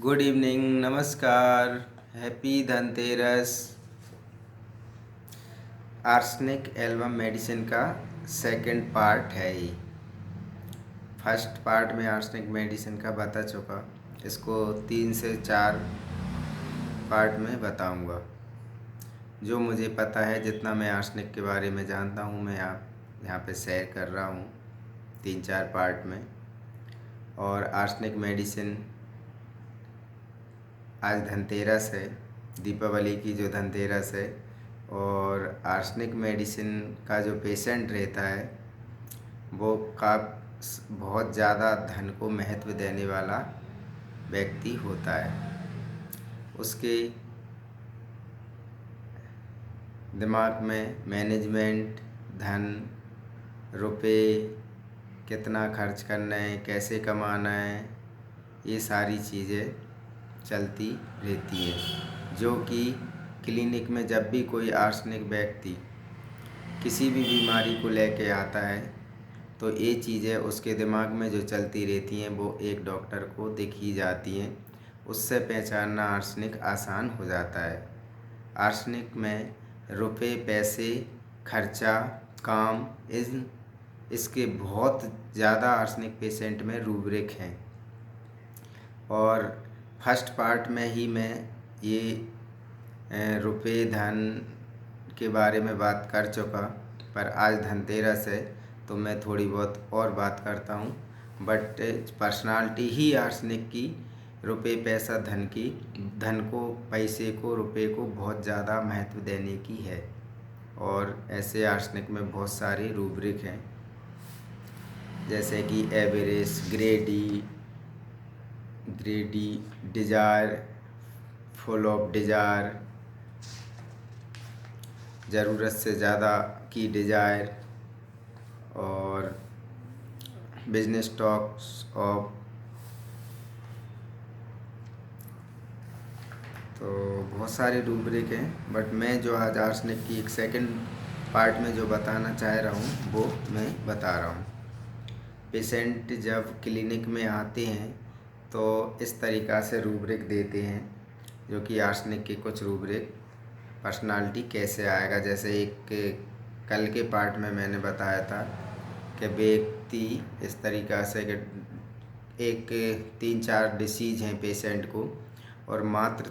Good evening, नमस्कार, happy Dhanteras. Arsenic album medicine का second part है ये। फर्स्ट पार्ट में आर्सेनिक मेडिसिन का बता चुका, इसको 3 से 4 पार्ट में बताऊंगा। जो मुझे पता है, जितना मैं आर्सेनिक के बारे में जानता हूँ, मैं आप यहाँ पे शेयर कर रहा हूँ 3-4 पार्ट में। और आर्सेनिक मेडिसिन, आज धनतेरस है, दीपावली की जो धनतेरस है, और आर्सेनिक मेडिसिन का जो पेशेंट रहता है वो बहुत ज़्यादा धन को महत्व देने वाला व्यक्ति होता है। उसके दिमाग में मैनेजमेंट, धन, रुपए, कितना खर्च करना है, कैसे कमाना है, ये सारी चीज़ें चलती रहती हैं। जो कि क्लिनिक में जब भी कोई आर्सेनिक व्यक्ति किसी भी बीमारी को लेके आता है तो ये चीज़ें उसके दिमाग में जो चलती रहती हैं वो एक डॉक्टर को दिखी जाती हैं। उससे पहचानना आर्सेनिक आसान हो जाता है। आर्सेनिक में रुपए, पैसे, खर्चा, काम, इसके बहुत ज़्यादा आर्सेनिक पेशेंट में रूब्रिक हैं। और फर्स्ट पार्ट में ही मैं ये रुपए, धन के बारे में बात कर चुका, पर आज धनतेरस है तो मैं थोड़ी बहुत और बात करता हूँ। बट पर्सनालिटी ही आर्सेनिक की रुपए, पैसा, धन को, पैसे को, रुपए को बहुत ज़्यादा महत्व देने की है। और ऐसे आर्सेनिक में बहुत सारे रूब्रिक हैं, जैसे कि average, greedy, desire, full of desire, ज़रूरत से ज़्यादा की डिजायर, और बिजनेस टॉक्स ऑफ। तो बहुत सारे रूब्रिक हैं, बट मैं जो आज आर्सेनिक की एक सेकंड पार्ट में जो बताना चाह रहा हूँ वो मैं बता रहा हूँ। पेशेंट जब क्लिनिक में आते हैं तो इस तरीक़ा से रूब्रिक देते हैं, जो कि आर्सेनिक के कुछ रूब्रिक पर्सनालिटी कैसे आएगा। जैसे एक कल के पार्ट में मैंने बताया था कि व्यक्ति इस तरीक़ा से कि एक 3-4 डिसीज़ हैं पेशेंट को, और मात्र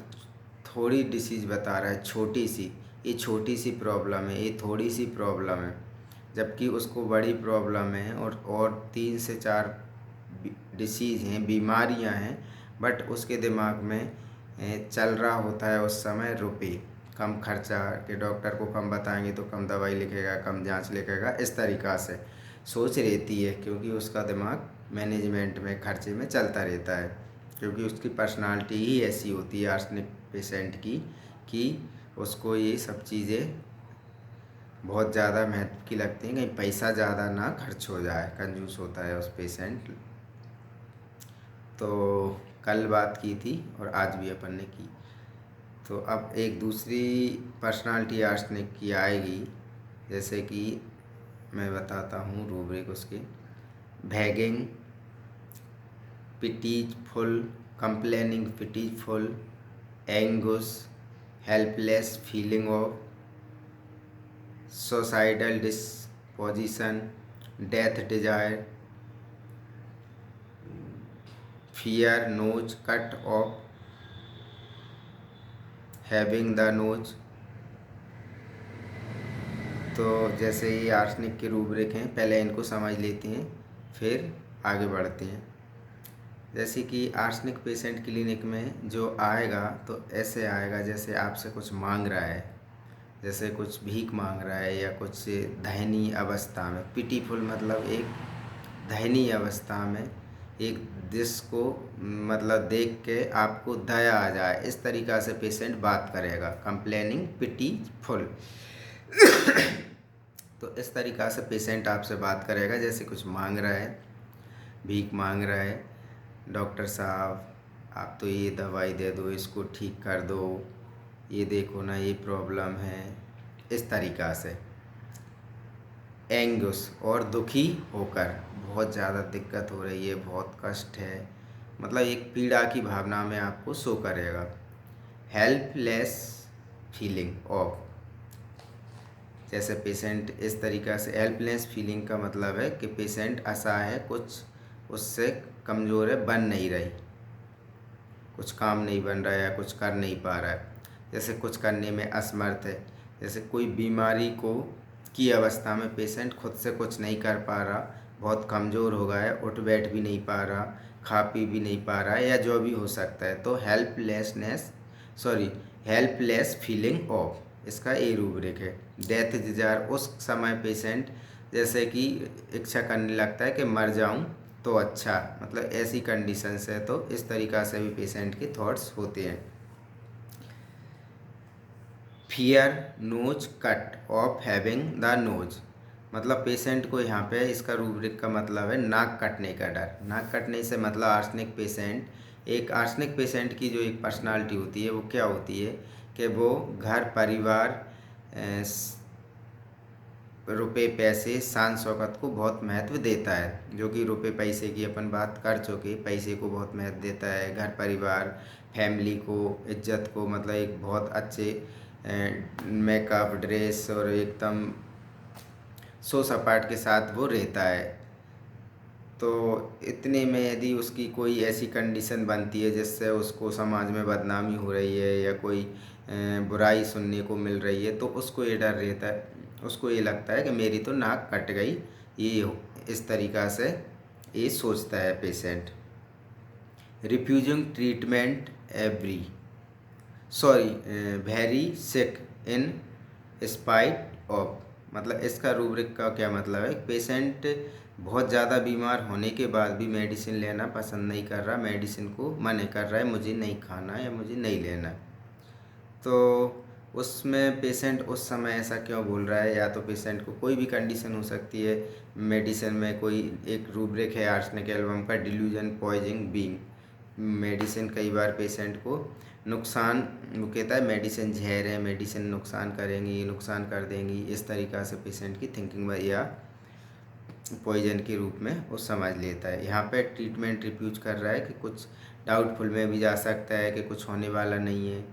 थोड़ी डिसीज़ बता रहा है, छोटी सी, ये छोटी सी प्रॉब्लम है, ये थोड़ी सी प्रॉब्लम है, जबकि उसको बड़ी प्रॉब्लम है। और 3 से 4 डिसीज़ हैं, बीमारियां हैं, बट उसके दिमाग में चल रहा होता है उस समय रुपए, कम खर्चा, कि डॉक्टर को कम बताएंगे तो कम दवाई लिखेगा, कम जांच लिखेगा, इस तरीक़ा से सोच रहती है, क्योंकि उसका दिमाग मैनेजमेंट में, खर्चे में चलता रहता है। क्योंकि उसकी पर्सनालिटी ही ऐसी होती है आर्सेनिक पेशेंट की, कि उसको ये सब चीज़ें बहुत ज़्यादा महत्व की लगती हैं, कहीं पैसा ज़्यादा ना खर्च हो जाए, कंजूस होता है उस पेशेंट। तो कल बात की थी और आज भी अपन ने की। तो अब एक दूसरी पर्सनालिटी आर्सेनिक की आएगी, जैसे कि मैं बताता हूँ रूब्रिक उसके। Begging, pitiful, complaining, pitiful, anguish, helpless, feeling of suicidal disposition, death desire, fear, nose cut off, having the nose. तो जैसे ये आर्सेनिक के रूब्रिक हैं, पहले इनको समझ लेते हैं फिर आगे बढ़ते हैं। जैसे कि आर्सेनिक पेशेंट क्लिनिक में जो आएगा तो ऐसे आएगा जैसे आपसे कुछ मांग रहा है, जैसे कुछ भीख मांग रहा है, या कुछ दयनीय अवस्था में। पिटीफुल मतलब एक दयनीय अवस्था में, एक जिसको मतलब देख के आपको दया आ जाए, इस तरीक़ा से पेशेंट बात करेगा। Complaining, pitiful. तो इस तरीक़ा से पेशेंट आपसे बात करेगा, जैसे कुछ मांग रहा है, भीख मांग रहा है, डॉक्टर साहब आप तो ये दवाई दे दो, इसको ठीक कर दो, ये देखो ना ये प्रॉब्लम है, इस तरीक़ा से। एंगुस और दुखी होकर, बहुत ज़्यादा दिक्कत हो रही है, बहुत कष्ट है, मतलब एक पीड़ा की भावना में आपको शो करेगा। हेल्पलेस फीलिंग ऑफ, जैसे पेशेंट इस तरीक़ा से, हेल्पलेस फीलिंग का मतलब है कि पेशेंट असहाय है, कुछ उससे कमज़ोर है, बन नहीं रही, कुछ काम नहीं बन रहा है या कुछ कर नहीं पा रहा है, जैसे कुछ करने में असमर्थ है। जैसे कोई बीमारी की अवस्था में पेशेंट खुद से कुछ नहीं कर पा रहा, बहुत कमज़ोर हो गया है, उठ बैठ भी नहीं पा रहा, खा पी भी नहीं पा रहा है, या जो भी हो सकता है, तो हेल्पलेस फीलिंग ऑफ, इसका ए रूब्रिक है। डेथ डिजायर, उस समय पेशेंट जैसे कि इच्छा करने लगता है कि मर जाऊं तो अच्छा, मतलब ऐसी कंडीशंस है, तो इस तरीक़ा से भी पेशेंट के थॉट्स होते हैं। Fear nose cut off having the nose, मतलब पेशेंट को यहाँ पे इसका रूब्रिक का मतलब है नाक कटने का डर। नाक कटने से मतलब आर्सेनिक पेशेंट की जो एक पर्सनालिटी होती है वो क्या होती है कि वो घर परिवार, रुपए पैसे शान शौकत को बहुत महत्व देता है। जो कि रुपए पैसे की अपन बात कर चुके, पैसे को बहुत महत्व देता है, घर परिवार फैमिली को, इज्जत को, मतलब एक बहुत अच्छे मेकअप ड्रेस और एकदम सो सपाट के साथ वो रहता है। तो इतने में यदि उसकी कोई ऐसी कंडीशन बनती है जिससे उसको समाज में बदनामी हो रही है या कोई बुराई सुनने को मिल रही है, तो उसको ये डर रहता है, उसको ये लगता है कि मेरी तो नाक कट गई, ये इस तरीक़ा से ये सोचता है patient. Refusing treatment very sick in spite of, मतलब इसका रूब्रिक का क्या मतलब है, पेशेंट बहुत ज़्यादा बीमार होने के बाद भी मेडिसिन लेना पसंद नहीं कर रहा, मेडिसिन को मना कर रहा है, मुझे नहीं खाना या मुझे नहीं लेना। तो उसमें पेशेंट उस समय ऐसा क्यों बोल रहा है, या तो पेशेंट को कोई भी कंडीशन हो सकती है। मेडिसिन में कोई एक रूब्रिक है आर्सेनिक एल्बम का, डिल्यूजन पॉइजनिंग बीइंग, मेडिसिन कई बार पेशेंट को नुकसान, वो कहता है मेडिसिन जहर है, मेडिसिन नुकसान करेंगी, नुकसान कर देंगी, इस तरीक़ा से पेशेंट की थिंकिंग या पॉइजन के रूप में वो समझ लेता है। यहाँ पे ट्रीटमेंट रिफ्यूज कर रहा है कि कुछ डाउटफुल में भी जा सकता है कि कुछ होने वाला नहीं है,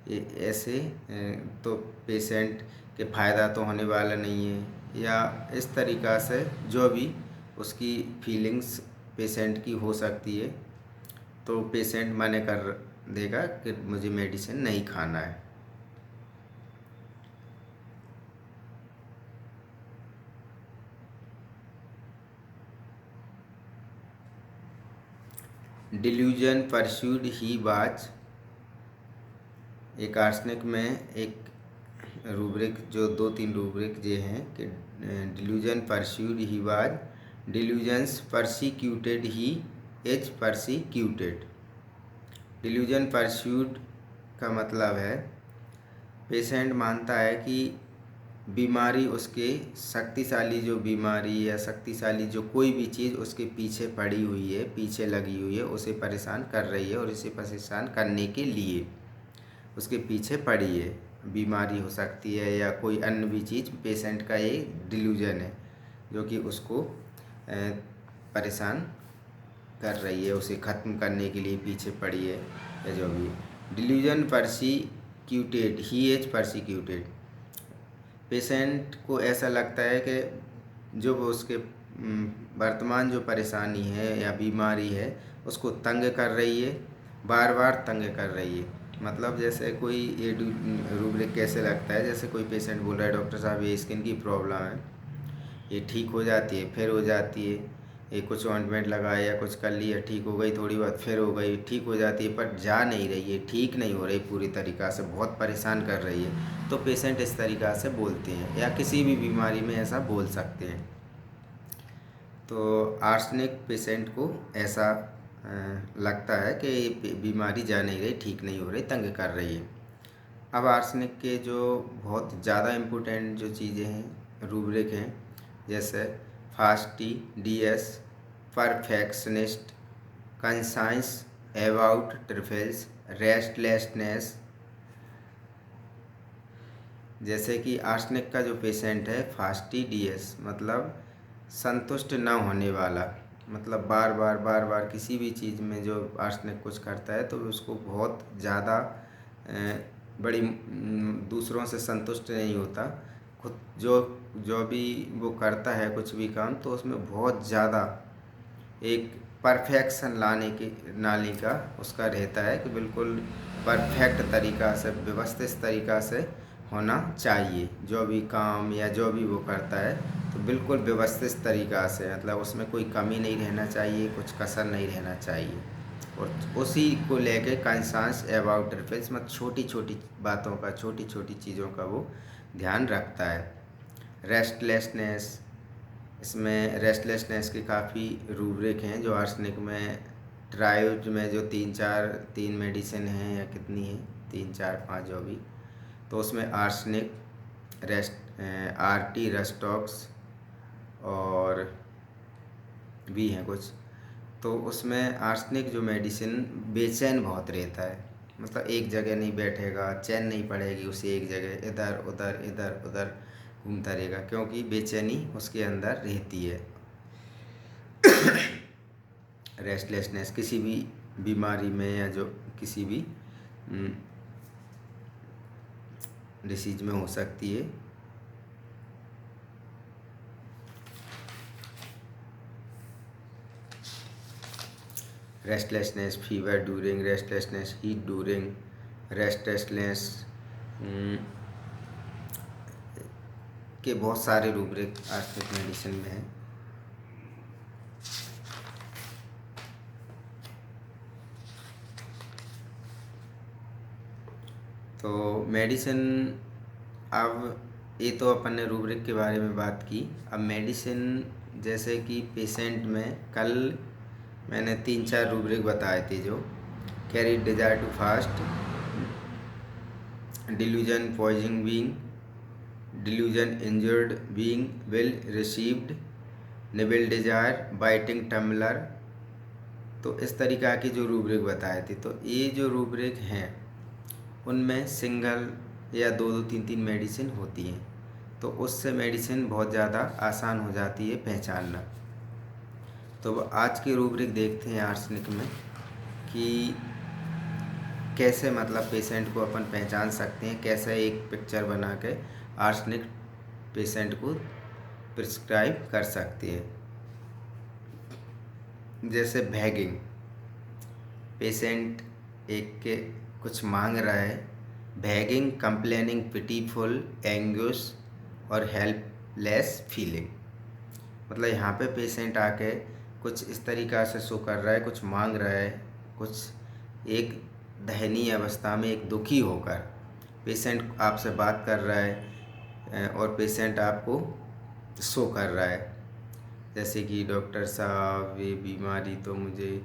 ये ऐसे तो पेशेंट के फ़ायदा तो होने वाला नहीं है, या इस तरीक़ा से जो भी उसकी फीलिंग्स पेशेंट की हो सकती है, तो पेशेंट मना कर देगा कि मुझे मेडिसिन नहीं खाना है। डिल्यूजन परस्यूड ही वाज, एक आर्सेनिक में एक रूब्रिक, जो 2-3 रूब्रिक ये हैं कि delusion pursued he was, delusions persecuted he is persecuted. Delusion pursued का मतलब है पेशेंट मानता है कि बीमारी उसके शक्तिशाली, जो बीमारी या शक्तिशाली जो कोई भी चीज़ उसके पीछे पड़ी हुई है, पीछे लगी हुई है, उसे परेशान कर रही है, और इसे परेशान करने के लिए उसके पीछे पड़ी है। बीमारी हो सकती है या कोई अन्य भी चीज़, पेशेंट का ये डिल्यूजन है जो कि उसको परेशान कर रही है, उसे ख़त्म करने के लिए पीछे पड़ी है, या जो भी। Delusion persecuted, he is persecuted, patient को ऐसा लगता है कि जो वो उसके वर्तमान जो परेशानी है या बीमारी है उसको तंग कर रही है, बार बार तंग कर रही है। मतलब जैसे कोई ये रूब्रिक कैसे लगता है, जैसे कोई पेशेंट बोल रहा है डॉक्टर साहब ये स्किन की प्रॉब्लम है, ये ठीक हो जाती है फिर हो जाती है, ये कुछ ऑइंटमेंट लगाया या कुछ कर लिया, ठीक हो गई, थोड़ी बहुत फिर हो गई, ठीक हो जाती है, पर जा नहीं रही है, ठीक नहीं हो रही पूरी तरीक़ा से, बहुत परेशान कर रही है। तो पेशेंट इस तरीक़ा से बोलते हैं, या किसी भी बीमारी में ऐसा बोल सकते हैं। तो आर्सेनिक पेशेंट को ऐसा लगता है कि बीमारी जा नहीं रही, ठीक नहीं हो रही, तंग कर रही है। अब आर्सेनिक के जो बहुत ज़्यादा इम्पोर्टेंट जो चीज़ें हैं, रूब्रिक हैं, जैसे फास्टी DS, perfectionist, conscience about trifles, restlessness. जैसे कि आर्सेनिक का जो पेशेंट है फास्टी DS, मतलब संतुष्ट न होने वाला, मतलब बार बार किसी भी चीज़ में जो आर्सेनिक कुछ करता है तो उसको बहुत ज़्यादा बड़ी दूसरों से संतुष्ट नहीं होता। खुद जो जो भी वो करता है कुछ भी काम, तो उसमें बहुत ज़्यादा एक परफेक्शन लाने का उसका रहता है कि बिल्कुल परफेक्ट तरीक़ा से, व्यवस्थित तरीक़ा से होना चाहिए जो भी काम या जो भी वो करता है, तो बिल्कुल व्यवस्थित तरीक़ा से, मतलब उसमें कोई कमी नहीं रहना चाहिए, कुछ कसर नहीं रहना चाहिए। और उसी को लेके कंसर्न्स अबाउट रिफिल्स, मतलब छोटी छोटी बातों का, छोटी छोटी चीज़ों का वो ध्यान रखता है। रेस्टलेसनेस, इसमें रेस्टलेसनेस की काफ़ी रूब्रिक हैं जो आर्सेनिक में, ट्रायोज में जो तीन मेडिसिन हैं या कितनी हैं, 3 4 5 जो भी, तो उसमें आर्सेनिक, आरटी, रेस्टॉक्स और भी हैं कुछ। तो उसमें आर्सेनिक जो मेडिसिन बेचैन बहुत रहता है, मतलब एक जगह नहीं बैठेगा, चैन नहीं पड़ेगी उसे एक जगह, इधर उधर घूमता रहेगा, क्योंकि बेचैनी उसके अंदर रहती है। रेस्टलेसनेस किसी भी बीमारी में या जो किसी भी डिसीज में हो सकती है। Restlessness, fever during restlessness, heat during restlessness के बहुत सारे रूब्रिक आर्सेनिक मेडिसिन में हैं। तो मेडिसिन, अब ये तो अपन ने रूब्रिक के बारे में बात की। अब मेडिसिन, जैसे कि पेशेंट में कल मैंने 3 4 रूब्रिक बताए थे, जो carry desire to fast, delusion poisoning being, delusion injured being well received, nibble desire, biting tumbler. तो इस तरीक़ा की जो रूब्रिक बताए थे, तो ये जो रूब्रिक हैं उनमें सिंगल या 2 3 मेडिसिन होती हैं, तो उससे मेडिसिन बहुत ज़्यादा आसान हो जाती है पहचानना। तो आज की रूब्रिक देखते हैं आर्सेनिक में कि कैसे, मतलब पेशेंट को अपन पहचान सकते हैं, कैसे एक पिक्चर बना के आर्सेनिक पेशेंट को प्रिस्क्राइब कर सकते हैं। जैसे बैगिंग, पेशेंट एक के कुछ मांग रहा है, बैगिंग, कंप्लेनिंग, पिटीफुल, एंग्यूस और हेल्पलेस फीलिंग। मतलब यहाँ पे पेशेंट आके कुछ इस तरीक़ा से शो कर रहा है, कुछ मांग रहा है, कुछ एक दयनीय अवस्था में, एक दुखी होकर पेशेंट आपसे बात कर रहा है और पेशेंट आपको शो कर रहा है, जैसे कि डॉक्टर साहब ये बीमारी तो मुझे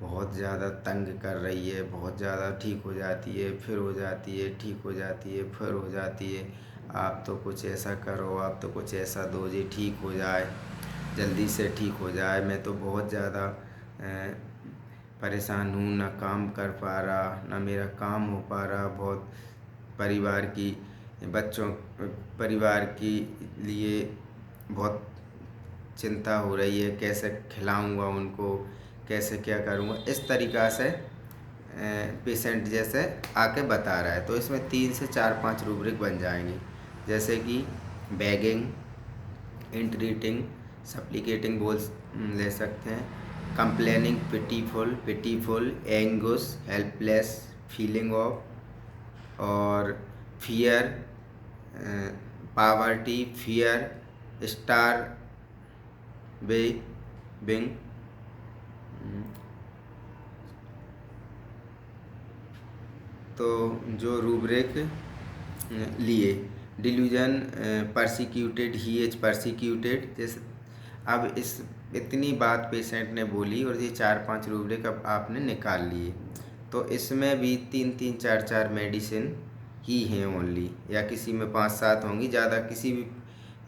बहुत ज़्यादा तंग कर रही है, बहुत ज़्यादा, ठीक हो जाती है फिर हो जाती है, ठीक हो जाती है फिर हो जाती है, आप तो कुछ ऐसा करो, आप तो कुछ ऐसा दो जी ठीक हो जाए, जल्दी से ठीक हो जाए, मैं तो बहुत ज़्यादा परेशान हूँ, ना काम कर पा रहा, ना मेरा काम हो पा रहा, बहुत परिवार की लिए बहुत चिंता हो रही है, कैसे खिलाऊंगा उनको, कैसे क्या करूंगा, इस तरीक़ा से पेशेंट जैसे आके बता रहा है। तो इसमें 3 से 4 5 रूब्रिक बन जाएंगे, जैसे कि बैगिंग, इंट्रीटिंग, सप्लिकेटिंग बोल ले सकते हैं, complaining, pitiful, anguish, helpless, feeling of, और fear, poverty, fear, starving. तो जो रूब्रिक लिए, delusion, persecuted, he is persecuted, जैसे अब इस इतनी बात पेशेंट ने बोली और ये 4 5 रूब्रिक अब आपने निकाल लिए, तो इसमें भी 3 3 4 4 मेडिसिन ही हैं ओनली, या किसी में 5 7 होंगी, ज़्यादा किसी भी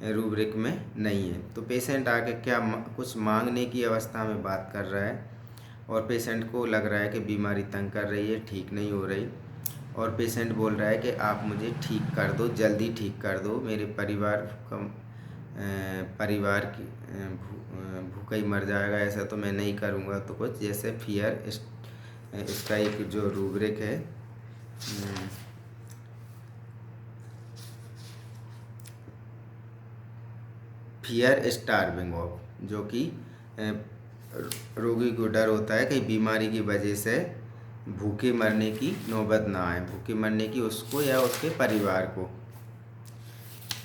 रूब्रिक में नहीं है। तो पेशेंट आके क्या कुछ मांगने की अवस्था में बात कर रहा है और पेशेंट को लग रहा है कि बीमारी तंग कर रही है, ठीक नहीं हो रही, और पेशेंट बोल रहा है कि आप मुझे ठीक कर दो, जल्दी ठीक कर दो, मेरे परिवार का परिवार की भूखा ही मर जाएगा, ऐसा तो मैं नहीं करूँगा। तो कुछ जैसे फियर इसका एक जो रूब्रिक है, फियर स्टार्विंग ऑफ, जो कि रोगी को डर होता है कि बीमारी की वजह से भूखे मरने की नौबत ना आए, भूखे मरने की उसको या उसके परिवार को।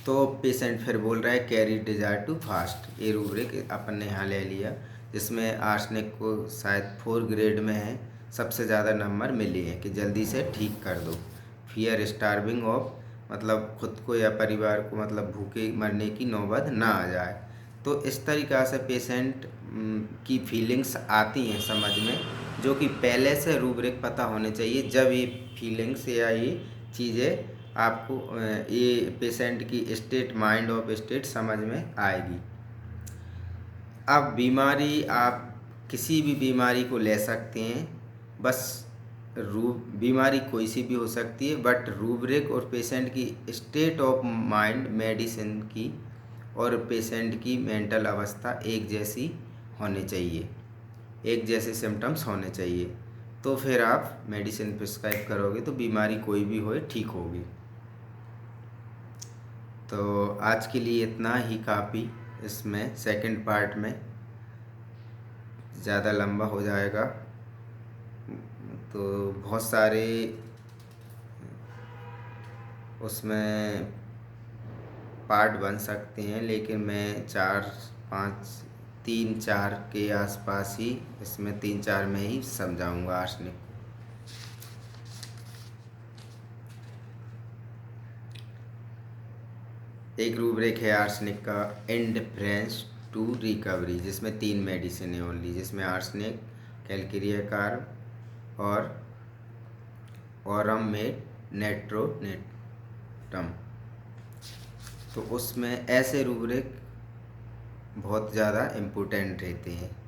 तो पेशेंट फिर बोल रहा है कैरी डिजायर टू फास्ट। ये रूब्रिक अपन ने यहाँ ले लिया, जिसमें आर्सेनिक को शायद 4 ग्रेड में है, सबसे ज़्यादा नंबर मिले हैं कि जल्दी से ठीक कर दो। फियर स्टार्विंग ऑफ मतलब खुद को या परिवार को मतलब भूखे मरने की नौबत ना आ जाए। तो इस तरीक़ा से पेशेंट की फीलिंग्स आती हैं समझ में, जो कि पहले से रूब्रिक पता होने चाहिए। जब ये फीलिंग्स या ये चीज़ें आपको ये पेशेंट की स्टेट, माइंड ऑफ स्टेट समझ में आएगी। अब बीमारी, आप किसी भी बीमारी को ले सकते हैं, बस बीमारी कोई सी भी हो सकती है, बट रूब्रिक और पेशेंट की स्टेट ऑफ माइंड, मेडिसिन की और पेशेंट की मेंटल अवस्था एक जैसी होनी चाहिए, एक जैसे सिम्टम्स होने चाहिए। तो फिर आप मेडिसिन प्रिस्क्राइब करोगे तो बीमारी कोई भी हो ठीक होगी। तो आज के लिए इतना ही काफ़ी। इसमें सेकंड पार्ट में ज़्यादा लंबा हो जाएगा, तो बहुत सारे उसमें पार्ट बन सकते हैं, लेकिन मैं 3-4 के आसपास ही इसमें 3-4 में ही समझाऊंगा आर्सेनिक को। एक रूब्रिक है आर्सेनिक का, इंडिफरेंस टू रिकवरी, जिसमें 3 मेडिसिन है ओनली, जिसमें आर्सेनिक, कैलकेरिया कार्ब और ऑरम में नेट्रोनेटम। तो उसमें ऐसे रूब्रिक बहुत ज़्यादा इम्पोर्टेंट रहते हैं।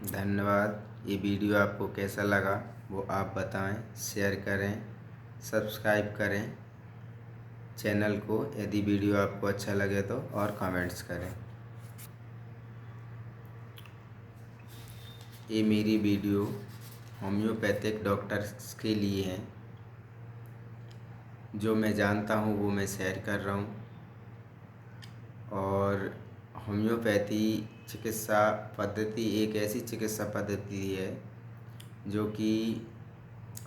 धन्यवाद। ये वीडियो आपको कैसा लगा वो आप बताएं, शेयर करें, सब्सक्राइब करें चैनल को यदि वीडियो आपको अच्छा लगे तो, और कमेंट्स करें। ये मेरी वीडियो होम्योपैथिक डॉक्टर्स के लिए है, जो मैं जानता हूँ वो मैं शेयर कर रहा हूँ। और होम्योपैथी चिकित्सा पद्धति एक ऐसी चिकित्सा पद्धति है जो कि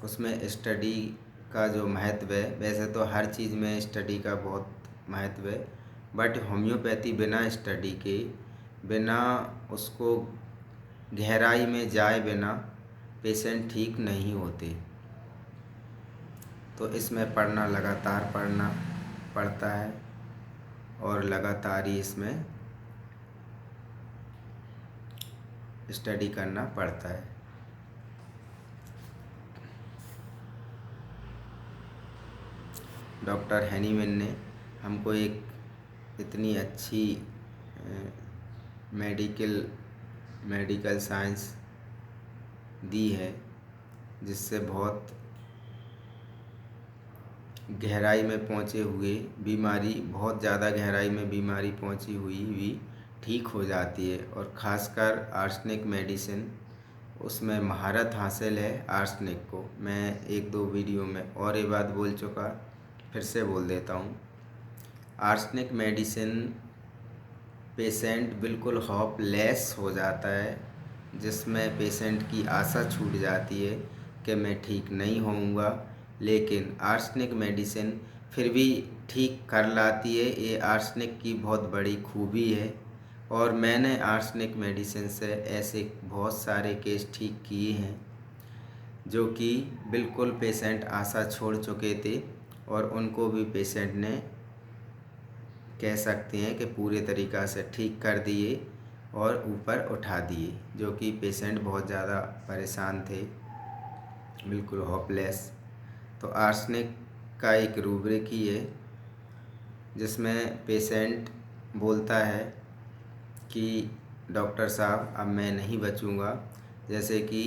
उसमें स्टडी का जो महत्व है, वैसे तो हर चीज़ में स्टडी का बहुत महत्व है, बट होम्योपैथी बिना स्टडी के, बिना उसको गहराई में जाए बिना पेशेंट ठीक नहीं होते। तो इसमें लगातार पढ़ना पड़ता है और लगातार ही इसमें स्टडी करना पड़ता है। डॉक्टर हैनीमैन ने हमको एक इतनी अच्छी मेडिकल साइंस दी है, जिससे बहुत गहराई में पहुँचे हुए बीमारी, बहुत ज़्यादा गहराई में बीमारी पहुँची हुई भी ठीक हो जाती है। और ख़ासकर आर्सेनिक मेडिसिन, उसमें महारत हासिल है आर्सेनिक को। मैं 1-2 वीडियो में और ये बात बोल चुका, फिर से बोल देता हूँ। आर्सेनिक मेडिसिन पेशेंट बिल्कुल होपलेस हो जाता है, जिसमें पेशेंट की आशा छूट जाती है कि मैं ठीक नहीं होऊंगा, लेकिन आर्सेनिक मेडिसिन फिर भी ठीक कर लाती है। ये आर्सेनिक की बहुत बड़ी खूबी है। और मैंने आर्सेनिक मेडिसिन से ऐसे बहुत सारे केस ठीक किए हैं, जो कि बिल्कुल पेशेंट आशा छोड़ चुके थे, और उनको भी पेशेंट ने कह सकते हैं कि पूरे तरीक़ा से ठीक कर दिए। और ऊपर उठा दिए, जो कि पेशेंट बहुत ज़्यादा परेशान थे, बिल्कुल होपलेस। तो आर्सेनिक का एक रूब्रिक ही है जिसमें पेशेंट बोलता है कि डॉक्टर साहब अब मैं नहीं बचूंगा। जैसे कि